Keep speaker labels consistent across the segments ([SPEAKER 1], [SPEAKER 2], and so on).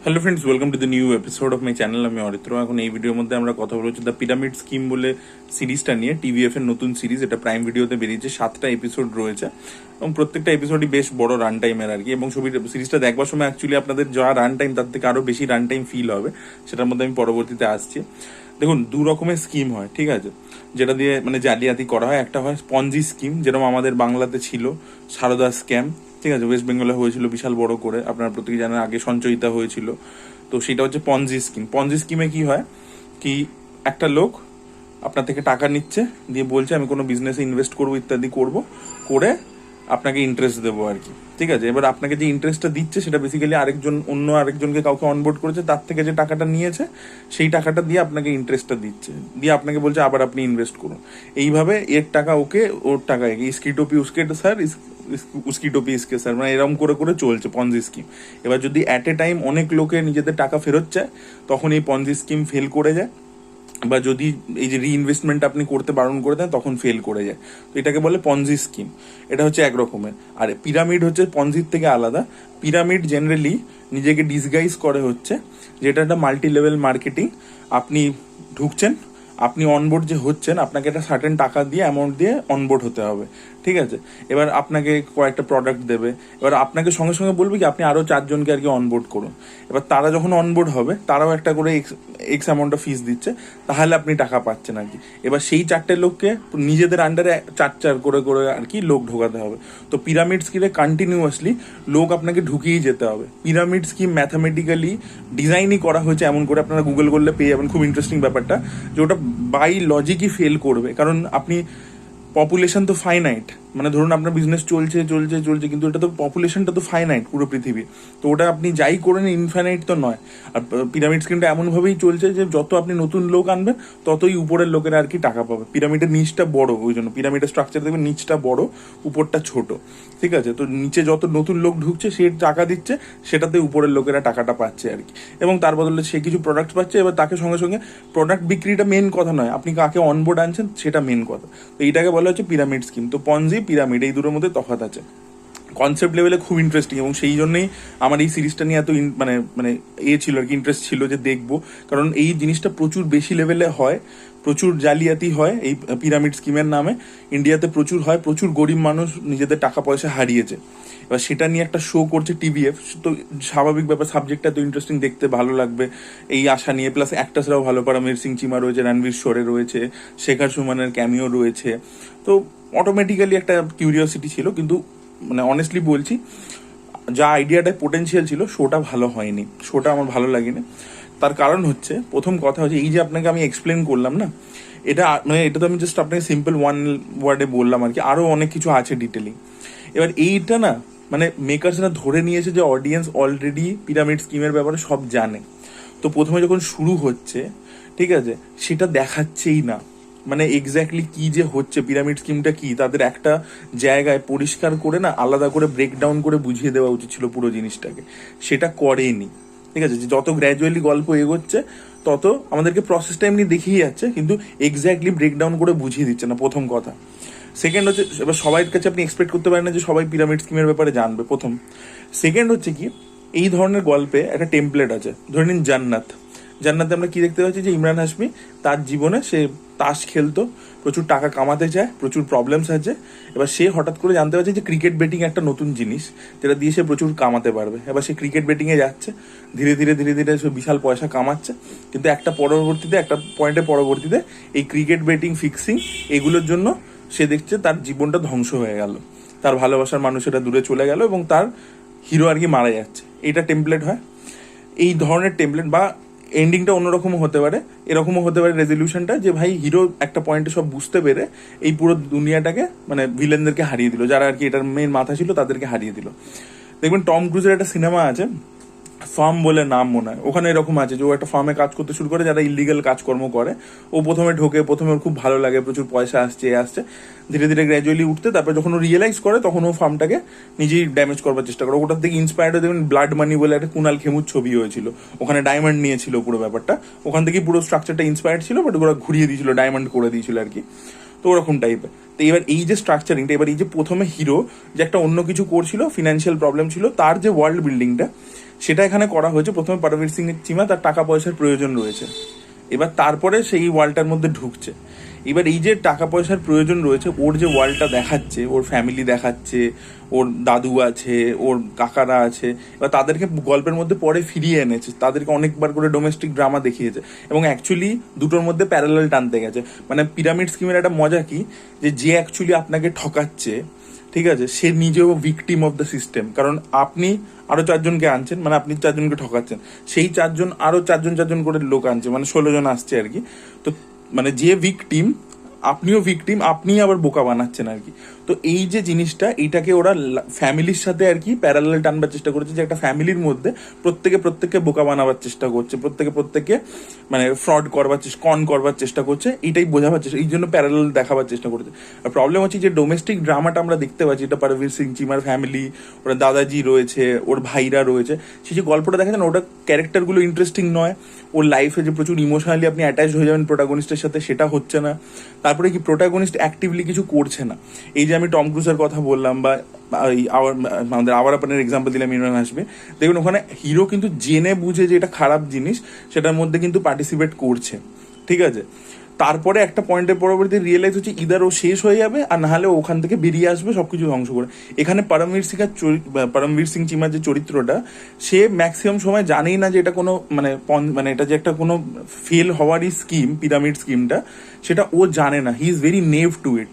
[SPEAKER 1] Hello friends, welcome to the new episode of my channel. আমি অরিত্র। এখন এই ভিডিওর মধ্যে আমরা কথা বলছি দ্য পিরামিড স্কিম বলে সিরিজটা নিয়ে। টিভিএফ এর নতুন সিরিজ, এটা প্রাইম ভিডিওতে বেরিয়েছে। 7টা এপিসোড রয়েছে এবং প্রত্যেকটা এপিসোডই বেশ বড় রান টাইমের আর কি। এবং সিরিজটা দেখবার সময় অ্যাকচুয়ালি আপনাদের যা রান টাইম তার থেকে আরো বেশি রান টাইম ফিল হবে, সেটার মধ্যে আমি পরবর্তীতে আসছি। দেখুন, দু রকমের স্কিম হয়, ঠিক আছে, যেটা দিয়ে মানে জালিয়াতি করা হয়। একটা হয় স্পঞ্জি স্কিম, যেরকম আমাদের বাংলাতে ছিল সারদা স্ক্যাম, ঠিক আছে, ওয়েস্ট বেঙ্গলে হয়েছিল বিশাল বড় করে, আপনারা প্রত্যেকে জানেন। আগে সঞ্চয়িতা হয়েছিল। তো সেটা হচ্ছে পঞ্জি স্কিম। পঞ্জি স্কিমে কি হয় কি, একটা লোক আপনার থেকে টাকা নিচ্ছে, দিয়ে বলছে আমি কোনো বিজনেসে ইনভেস্ট করবো, ইত্যাদি করে আপনাকে ইন্টারেস্ট দেবো আর কি। ঠিক আছে, এবার আপনাকে যে ইন্টারেস্টটা দিচ্ছে সেটা বেসিক্যালি অন্য আরেকজনকে কাউকে অনবোর্ড করেছে, তার থেকে যে টাকাটা নিয়েছে সেই টাকাটা দিয়ে আপনাকে ইন্টারেস্টটা দিচ্ছে, দিয়ে আপনাকে বলছে আবার আপনি ইনভেস্ট করুন। এইভাবে এর টাকা ওকে, ওর টাকা একে, ইসকি টোপি উসকে স্যার, উসকি টোপি ইসকে স্যার, মানে এরকম করে করে চলছে পঞ্জি স্কিম। এবার যদি অ্যাট এ টাইম অনেক লোকে নিজেদের টাকা ফেরত চায়, তখন এই পঞ্জি স্কিম ফেল করে যায়, বা যদি এই যে রিইনভেস্টমেন্ট আপনি করতে বারণ করে দেন তখন ফেল করে যায়। তো এটাকে বলে পঞ্জি স্কিম। এটা হচ্ছে এক রকমের। আর পিরামিড হচ্ছে পঞ্জির থেকে আলাদা। পিরামিড জেনারেলি নিজেকে ডিসগাইজ করে হচ্ছে যেটা একটা মাল্টি লেভেল মার্কেটিং। আপনি ঢুকছেন, আপনি অনবোর্ড যে হচ্ছেন, আপনাকে একটা সার্টেন টাকা দিয়ে, অ্যামাউন্ট দিয়ে অনবোর্ড হতে হবে, ঠিক আছে। এবার আপনাকে কয়েকটা প্রোডাক্ট দেবে, এবার আপনাকে সঙ্গে সঙ্গে বলবে কি আপনি আরো 4 জনকে আর কি অনবোর্ড করুন। এবার তারা যখন অনবোর্ড হবে, তারাও একটা করে এক্স অ্যামাউন্ট অফ ফিস দিচ্ছে, তাহলে আপনি টাকা পাচ্ছেন আর কি। এবার সেই 4টে লোককে নিজেদের আন্ডারে 4 করে করে আর কি লোক ঢোকাতে হবে। তো পিরামিড স্কিমে কন্টিনিউয়াসলি লোক আপনাকে ঢুকিয়েই যেতে হবে। পিরামিড স্কিম ম্যাথামেটিক্যালি ডিজাইনই করা হয়েছে এমন করে, আপনারা গুগল করলে পেয়ে যাবেন। খুব ইন্টারেস্টিং ব্যাপারটা যে ওটা বাই লজিকই ফেল করবে, কারণ আপনি পপুলেশন তো ফাইনাইট, মানে ধরুন আপনার বিজনেস চলছে চলছে চলছে, কিন্তু এটা তো পপুলেশনটা তো ফাইনাইট পুরো পৃথিবী। তো ওটা আপনি যাই করেন ইনফাইনাইট তো নয়। আর পিরামিড স্কিমটা এমনভাবেই চলছে যে যত আপনি নতুন লোক আনবেন ততই উপরের লোকেরা আর কি টাকা পাবে। পিরামিডের নিচটা বড়, ওই জন্য পিরামিডের স্ট্রাকচার দেখবেন নিচটা বড় উপরটা ছোট, ঠিক আছে। তো নিচে যত নতুন লোক ঢুকছে সে টাকা দিচ্ছে, সেটাতে উপরের লোকেরা টাকাটা পাচ্ছে আর কি। এবং তার বদলে সে কিছু প্রোডাক্ট পাচ্ছে। এবার তাকে সঙ্গে সঙ্গে প্রোডাক্ট বিক্রিটা মেন কথা নয়, আপনি কাকে অনবোর্ড আনছেন সেটা মেন কথা। তো এইটাকে বলা হচ্ছে পিরামিড স্কিম। তো পঞ্জি পিরামিড এই দুটোর মধ্যে তফাৎ আছে। কনসেপ্ট লেভেলে খুব ইন্টারেস্টিং, এবং সেই জন্যই আমার এই সিরিজটা নিয়ে এত মানে মানে ছিল আর কি, ইন্টারেস্ট ছিল যে দেখবো। কারণ এই জিনিসটা প্রচুর বেশি লেভেলে হয়, প্রচুর জালিয়াতি হয় এই পিরামিড স্কিমের নামে। ইন্ডিয়াতে প্রচুর হয়, প্রচুর গরিব মানুষ নিজেদের টাকা পয়সা হারিয়েছে। এবার সেটা নিয়ে একটা শো করছে টিভিএফ। তো স্বাভাবিক ব্যাপার, সাবজেক্টটা তো ইন্টারেস্টিং, দেখতে ভালো লাগবে এই আশা নিয়ে। প্লাস অ্যাক্টার্সরাও ভালো, পরমবীর সিং চিমা রয়েছে, রণবীর শোরে রয়েছে, শেখর সুমনের ক্যামিও রয়েছে। তো অটোমেটিক্যালি একটা কিউরিওসিটি ছিল। কিন্তু মানে অনেস্টলি বলছি, যা আইডিয়াটা পোটেনশিয়াল ছিল, শোটা ভালো হয়নি, শোটা আমার ভালো লাগেনি। তার কারণ হচ্ছে, প্রথম কথা হচ্ছে এই যে আপনাকে আমি এক্সপ্লেন করলাম না, এটা মানে এটা তো আমি জাস্ট আপনাকে সিম্পল ওয়ান ওয়ার্ডে বললাম আর কি, আরো অনেক কিছু আছে ডিটেলিং। এবার এইটা না, মানে মেকার্সরা ধরে নিয়েছে যে অডিয়েন্স অলরেডি পিরামিড স্কিমের ব্যাপারে সব জানে। তো প্রথমে যখন শুরু হচ্ছে, ঠিক আছে, সেটা দেখাচ্ছেই না, মানে এক্স্যাক্টলি কি যে হচ্ছে, পিরামিড স্কিমটা কি, তাদের একটা জায়গায় পরিষ্কার করে না আলাদা করে ব্রেকডাউন করে বুঝিয়ে দেওয়া উচিত ছিল পুরো জিনিসটাকে। সেটা করেনি, ঠিক আছে। যে যত গ্র্যাজুয়ালি গল্প এগোচ্ছে তত আমাদেরকে প্রসেসটা এমনি দেখিয়ে যাচ্ছে, কিন্তু এক্স্যাক্টলি ব্রেকডাউন করে বুঝিয়ে দিচ্ছে না, প্রথম কথা। সেকেন্ড হচ্ছে, এবার সবার কাছে আপনি এক্সপেক্ট করতে পারেন না যে সবাই পিরামিড স্কিমের ব্যাপারে জানবে, প্রথম। সেকেন্ড হচ্ছে কি, এই ধরনের গল্পে একটা টেমপ্লেট আছে। ধরে নিন জান্নাত। জান্নাতে আমরা কি দেখতে পাচ্ছি যে ইমরান হাশমি তার জীবনে সে তাস খেলতো, প্রচুর টাকা কামাতে চায়, প্রচুর প্রবলেমস আছে। এবার সে হঠাৎ করে জানতে পারছে যে ক্রিকেট বেটিং একটা নতুন জিনিস, যেটা দিয়ে সে প্রচুর কামাতে পারবে। এবার সে ক্রিকেট বেটিংয়ে যাচ্ছে, ধীরে ধীরে ধীরে ধীরে সে বিশাল পয়সা কামাচ্ছে। কিন্তু একটা পয়েন্টে পরবর্তীতে এই ক্রিকেট বেটিং, ফিক্সিং, এগুলোর জন্য সে দেখছে তার জীবনটা ধ্বংস হয়ে গেল, তার ভালোবাসার মানুষেরা দূরে চলে গেল, এবং তার হিরো আর কি মারা যাচ্ছে। এইটা টেমপ্লেট হয়। এই ধরনের টেমপ্লেট বা এন্ডিংটা অন্যরকমও হতে পারে, এরকমও হতে পারে রেজলিউশনটা, যে ভাই হিরো একটা পয়েন্টে সব বুঝতে পেরে এই পুরো দুনিয়াটাকে, মানে ভিলেনদেরকে হারিয়ে দিল, যারা আর কি এটার মেন মাথা ছিল তাদেরকে হারিয়ে দিল। দেখবেন টম ক্রুজের একটা সিনেমা আছে, ফার্ম বলে নাম মনে হয়, ওখানে এরকম আছে যে ও একটা ফার্মে কাজ করতে শুরু করে, যারা ইলিগাল কাজকর্ম করে। ও প্রথমে ঢোকে, প্রথমে ওর খুব ভালো লাগে, প্রচুর পয়সা আসছে আসছে, ধীরে ধীরে গ্র্যাজুয়ালি উঠতে, তারপর যখন ও রিয়েলাইজ করে তখন ও ফার্মটাকে নিজেই ড্যামেজ করবার চেষ্টা করে। ওটার থেকে ইন্সপায়ার্ড হয়ে দেখবেন ব্লাড মানি বলে একটা কুনাল খেমুর ছবি হয়েছিল, ওখানে ডায়মন্ড নিয়েছিল পুরো ব্যাপারটা, ওখান থেকেই পুরো স্ট্রাকচারটা ইন্সপায়ার্ড ছিল, বাট ওরা ঘুরিয়ে দিয়েছিল, ডায়মন্ড করে দিয়েছিল আর কি। তো ওরকম টাইপের। তো এবার এই যে স্ট্রাকচারিংটা, এবার এই যে প্রথমে হিরো যে একটা অন্য কিছু করছিল, ফিনান্সিয়াল প্রবলেম ছিল, তার যে ওয়ার্ল্ড বিল্ডিংটা, সেটা এখানে করা হয়েছে। প্রথমে পারভীর সিং চিমা তার টাকা পয়সার প্রয়োজন রয়েছে, এবার তারপরে সেই ওয়ার্ল্ডটার মধ্যে ঢুকছে। এবার এই যে টাকা পয়সার প্রয়োজন রয়েছে, ওর যে ওয়ার্ল্ডটা দেখাচ্ছে, ওর ফ্যামিলি দেখাচ্ছে, ওর দাদু আছে, ওর কাকারা আছে, এবার তাদেরকে গল্পের মধ্যে পরে ফিরিয়ে এনেছে, তাদেরকে অনেকবার করে ডোমেস্টিক ড্রামা দেখিয়েছে এবং অ্যাকচুয়ালি দুটোর মধ্যে প্যারালাল টানতে গেছে। মানে পিরামিড স্কিমের একটা মজা কি, যে অ্যাকচুয়ালি আপনাকে ঠকাচ্ছে, ঠিক আছে, সে নিজেও ভিকটিম অফ দ্য সিস্টেম। কারণ আপনি আরো 4 জনকে আনছেন, মানে আপনি 4 জনকে ঠকাচ্ছেন, সেই 4 জন আরো 4 জন করে লোক আনছে, মানে 16 জন আসছে আর কি। তো মানে যে ভিকটিম, আপনিও ভিকটিম, আপনি আবার বোকা বানাচ্ছেন আর কি। তো এই যে জিনিসটা, এইটাকে ওরা ফ্যামিলির সাথে আর কি প্যারালাল টানবার চেষ্টা করেছে, যে একটা ফ্যামিলির মধ্যে প্রত্যেকে বোকা বানাবার চেষ্টা করছে, প্রত্যেকে মানে ফ্রড করবার চেষ্টা, কন করবার চেষ্টা করছে, এইটাই বোঝাবার চেষ্টা, এই জন্য প্যারালাল দেখাবার চেষ্টা করছে। আর প্রবলেম হচ্ছে যে ডোমেস্টিক ড্রামাটা আমরা দেখতে পাচ্ছি, এটা পারভীর সিং চিমার ফ্যামিলি, ওরা দাদাজি রয়েছে, ওর ভাইরা রয়েছে, সেই যে গল্পটা দেখা যায় না, ওটা ক্যারেক্টারগুলো ইন্টারেস্টিং নয়, ওর লাইফে যে প্রচুর ইমোশনালি আপনি অ্যাটাচ হয়ে যাবেন প্রোটাগনিস্টের সাথে, সেটা হচ্ছে না। তারপরে কি প্রোটাগনিস্ট অ্যাক্টিভলি কিছু করছে না। এই যে আমি টম ক্রুজের কথা বললাম, বা আমাদের আওয়ার আপনের এক্সাম্পল দিলাম ইমরান হাশমি, দেখুন ওখানে হিরো কিন্তু জেনে বুঝে যে এটা খারাপ জিনিস সেটার মধ্যে কিন্তু পার্টিসিপেট করছে, ঠিক আছে। তারপরে একটা পয়েন্টের পরবর্তী রিয়েলাইজ হচ্ছে ইদার ও শেষ হয়ে যাবে, আর নাহলে ওখান থেকে বেরিয়ে আসবে সবকিছু ধ্বংস করে। এখানে পরমবীর সিং চিমার যে চরিত্রটা, সে ম্যাক্সিমাম সময় জানেই না যে এটা কোনো মানে এটা যে একটা কোনো ফেল হওয়ারই স্কিম, পিরামিড স্কিমটা, সেটা ও জানে না। He is very naive to it.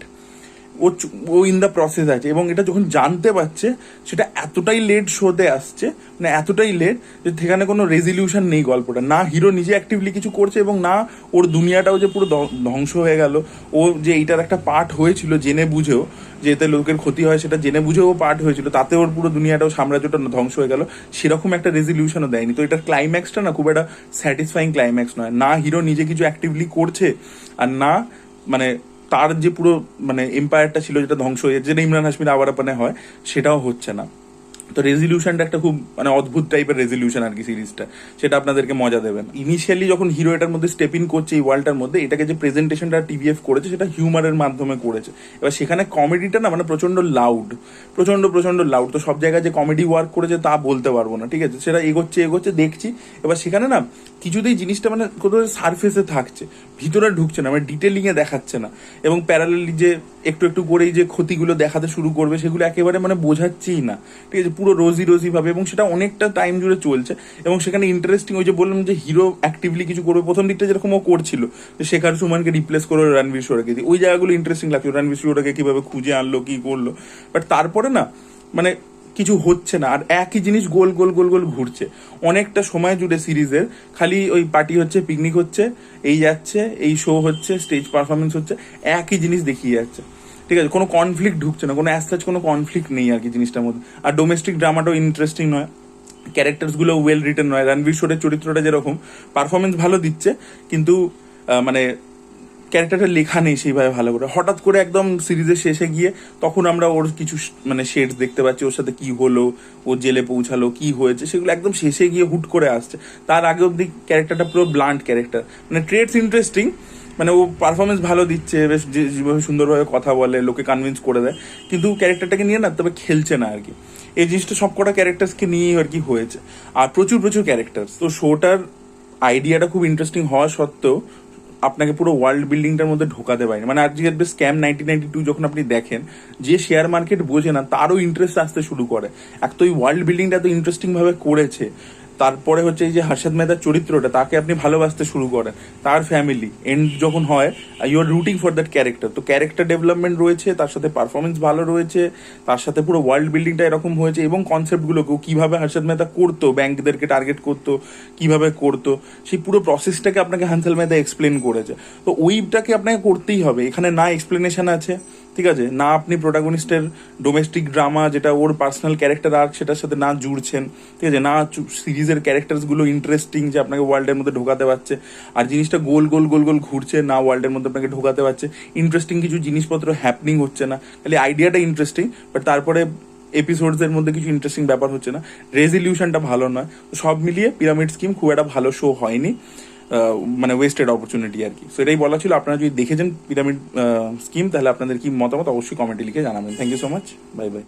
[SPEAKER 1] ও ইন দ্য প্রসেস আছে, এবং এটা যখন জানতে পারছে সেটা এতটাই লেট শোতে আসছে, মানে এতটাই লেট যে সেখানে কোনো রেজলিউশন নেই গল্পটা। না হিরো নিজে অ্যাক্টিভলি কিছু করছে, এবং না ওর দুনিয়াটাও যে পুরো ধ্বংস হয়ে গেল। ও যে এইটার একটা পার্ট হয়েছিল জেনে বুঝেও, যে এতে লোকের ক্ষতি হয় সেটা জেনে বুঝেও পার্ট হয়েছিল, তাতে ওর পুরো দুনিয়াটাও, সাম্রাজ্যটা ধ্বংস হয়ে গেল, সেরকম একটা রেজলিউশনও দেয়নি। তো এটার ক্লাইম্যাক্সটা না খুব একটা স্যাটিসফাইং ক্লাইম্যাক্স নয়। না হিরো নিজে কিছু অ্যাক্টিভলি করছে, আর না মানে তার যে পুরো মানে এম্পায়ারটা ছিল যেটা ধ্বংস হয়ে যাচ্ছে, যেটা ইমরান হাশমির আবার আপনে হয়, সেটাও হচ্ছে না। তো রেজলিউশনটা একটা খুব মানে অদ্ভুত টাইপের রেজলিউশন আর কি সিরিজটা, সেটা আপনাদেরকে মজা দেবে না। ইনিশিয়ালি যখন হিরো এটার মধ্যে স্টেপ ইন করছে এই ওয়ার্ল্ডটার মধ্যে, এটাকে যে প্রেজেন্টেশনটা টিভিএফ করেছে সেটা হিউমারের মাধ্যমে করেছে। এবার সেখানে কমেডিটা না মানে প্রচন্ড লাউড, প্রচন্ড লাউড। তো সব জায়গায় যে কমেডি ওয়ার্ক করেছে তা বলতে পারবো না, ঠিক আছে, সেটা এগোচ্ছে দেখছি। এবার সেখানে না কিছুতেই জিনিসটা মানে কোথাও সারফেসে থাকছে, ভিতরে ঢুকছে না, মানে ডিটেলিং এ দেখাচ্ছে না। এবং প্যারালালি যে একটু করেই যে ক্ষতিগুলো দেখাতে শুরু করবে, সেগুলো একেবারে মানে বোঝাচ্ছেই না, ঠিক আছে, পুরো রোজি ভাবে। এবং সেটা অনেকটা টাইম জুড়ে চলছে, এবং সেখানে ইন্টারেস্টিং ওই যে বললাম যে হিরো অ্যাক্টিভলি কিছু করবে, প্রথম দিকটা যেরকম ও করছিল, যে শেখার সুমনকে রিপ্লেস করে রণবীর শোরাকে দিয়ে, ওই জায়গাগুলো ইন্টারেস্টিং লাগছে, রণবীর শোরাকে কিভাবে খুঁজে আনলো, কি করলো। বাট তারপরে না মানে কিছু হচ্ছে না, আর একই জিনিস গোল গোল ঘুরছে অনেকটা সময় জুড়ে সিরিজের। খালি ওই পার্টি হচ্ছে, পিকনিক হচ্ছে, এই যাচ্ছে, এই শো হচ্ছে, স্টেজ পারফরমেন্স হচ্ছে, একই জিনিস দেখিয়ে যাচ্ছে, ঠিক আছে, কোনো কনফ্লিক্ট ঢুকছে না, কোনো অ্যাজ কোনো কনফ্লিক্ট নেই আর কি জিনিসটার মধ্যে। আর ডোমেস্টিক ড্রামাটাও ইন্টারেস্টিং নয়, ক্যারেক্টার্স গুলো ওয়েল রিটেন নয়। রণবীর শোরের চরিত্রটা যেরকম পারফরমেন্স ভালো দিচ্ছে, কিন্তু মানে ক্যারেক্টারটা লেখা নেই সেইভাবে ভালো করে। হঠাৎ করে একদম সিরিজের শেষে গিয়ে তখন আমরা ওর কিছু মানে শেডস দেখতে পাচ্ছি, ওর সাথে কি হলো, ও জেলে পৌঁছালো, কি হয়েছে, সেগুলো একদম শেষে গিয়ে হুট করে আসছে। তার আগে অব্দি ক্যারেক্টারটা পুরো ব্লান্ট ক্যারেক্টার, মানে ট্রেডস ইন্টারেস্টিং, মানে ও পারফরমেন্স ভালো দিচ্ছে, বেশ যেভাবে সুন্দরভাবে কথা বলে, লোকে কনভিন্স করে দেয়, কিন্তু ক্যারেক্টারটাকে নিয়ে না তবে খেলছে না আর কি। এই জিনিসটা সব কটা ক্যারেক্টার্সকে নিয়েই আর কি হয়েছে, আর প্রচুর ক্যারেক্টার্স। তো শোটার আইডিয়াটা খুব ইন্টারেস্টিং হওয়া সত্ত্বেও আপনাকে পুরো ওয়ার্ল্ড বিল্ডিংটার মধ্যে ঢোকাতে পারেনি। মানে আজকের স্ক্যাম 1992 যখন আপনি দেখেন, যে শেয়ার মার্কেট বোঝে না তারও ইন্টারেস্ট আসতে শুরু করে। এক তো ওই ওয়ার্ল্ড বিল্ডিংটা তো ইন্টারেস্টিং ভাবে করেছে, তারপরে হচ্ছে এই যে হর্ষদ মেহতার চরিত্রটা, তাকে আপনি ভালোবাসতে শুরু করেন, তার ফ্যামিলি এন্ড যখন হয়, you are rooting for that character. তো ক্যারেক্টার ডেভেলপমেন্ট রয়েছে, তার সাথে পারফরমেন্স ভালো রয়েছে, তার সাথে পুরো ওয়ার্ল্ড বিল্ডিংটা এরকম হয়েছে, এবং কনসেপ্টগুলোকেও কিভাবে হর্ষদ মেহতা করতো, ব্যাংকদেরকে টার্গেট করতো, কিভাবে করতো, সেই পুরো প্রসেসটাকে আপনাকে হানসাল মেহতা এক্সপ্লেন করেছে। তো ওইটাকে আপনাকে করতেই হবে। এখানে না এক্সপ্লেনেশন আছে, ঠিক আছে, না আপনি প্রোটাগনিস্টের ডোমেস্টিক ড্রামা যেটা ওর পার্সোনাল ক্যারেক্টার আর্ক সেটার সাথে না জুড়ছেন, ঠিক আছে, না সিরিজের ক্যারেক্টারসগুলো ইন্টারেস্টিং যে আপনাকে ওয়ার্ল্ডের মধ্যে ঢোকাতে পারছে, আর জিনিসটা গোল ঘুরছে না, ওয়ার্ল্ডের মধ্যে আপনাকে ঢোকাতে পারছে, ইন্টারেস্টিং কিছু জিনিসপত্র হ্যাপনিং হচ্ছে না, খালি আইডিয়াটা ইন্টারেস্টিং, বাট তারপরে এপিসোডস এর মধ্যে কিছু ইন্টারেস্টিং ব্যাপার হচ্ছে না, রেজলিউশনটা ভালো নয়। সব মিলিয়ে পিরামিড স্কিম খুব একটা ভালো শো হয়নি, মানে ওয়েস্টেড অপরচুনিটি আর কি। সো এটাই বলা ছিল। আপনারা যদি দেখেছেন পিরামিড স্কিম, তাহলে আপনাদের কি মতামত অবশ্যই কমেন্টে লিখে জানাবেন। Thank you so much, bye by.